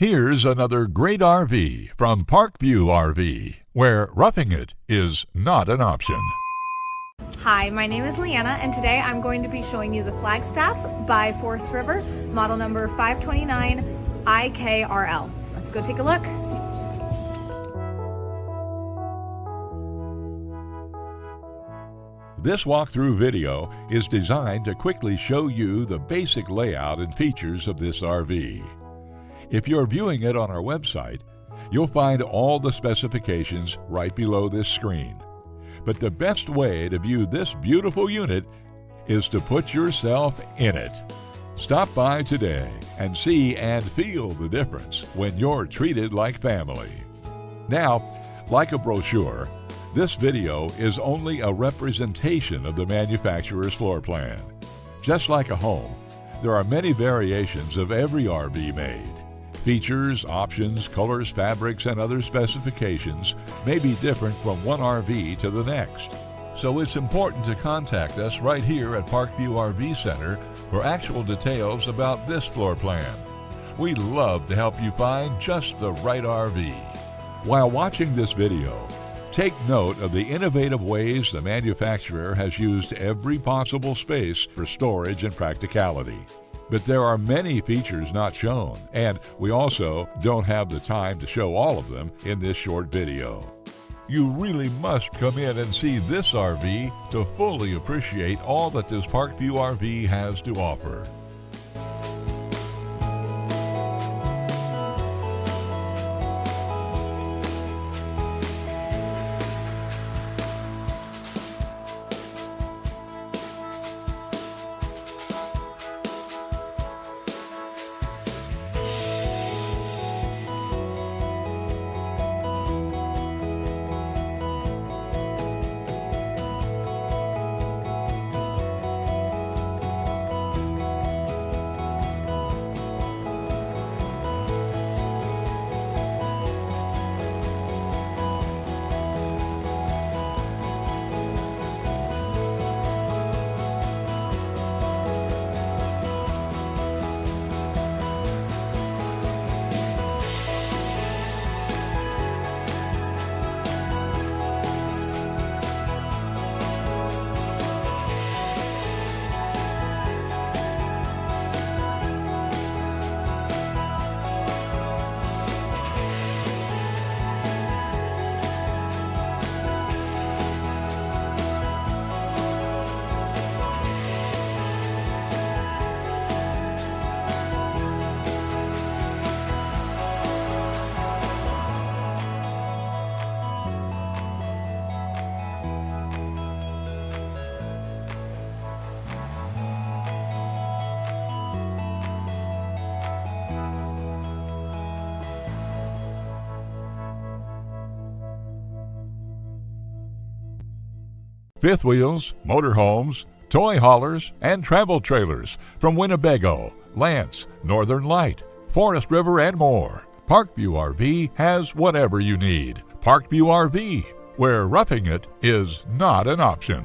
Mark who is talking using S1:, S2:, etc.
S1: Here's another great RV from Parkview RV, where roughing it is not an option.
S2: Hi, my name is Leanna, and today I'm going to be showing you the Flagstaff by Forest River, model number 529IKRL. Let's go take a look.
S1: This walkthrough video is designed to quickly show you the basic layout and features of this RV. If you're viewing it on our website, you'll find all the specifications right below this screen. But the best way to view this beautiful unit is to put yourself in it. Stop by today and see and feel the difference when you're treated like family. Now, like a brochure, this video is only a representation of the manufacturer's floor plan. Just like a home, there are many variations of every RV made. Features, options, colors, fabrics, and other specifications may be different from one RV to the next. So it's important to contact us right here at Parkview RV Center for actual details about this floor plan. We'd love to help you find just the right RV. While watching this video, take note of the innovative ways the manufacturer has used every possible space for storage and practicality. But there are many features not shown, and we also don't have the time to show all of them in this short video. You really must come in and see this RV to fully appreciate all that this Parkview RV has to offer. Fifth wheels, motorhomes, toy haulers, and travel trailers from Winnebago, Lance, Northern Light, Forest River, and more. Parkview RV has whatever you need. Parkview RV, where roughing it is not an option.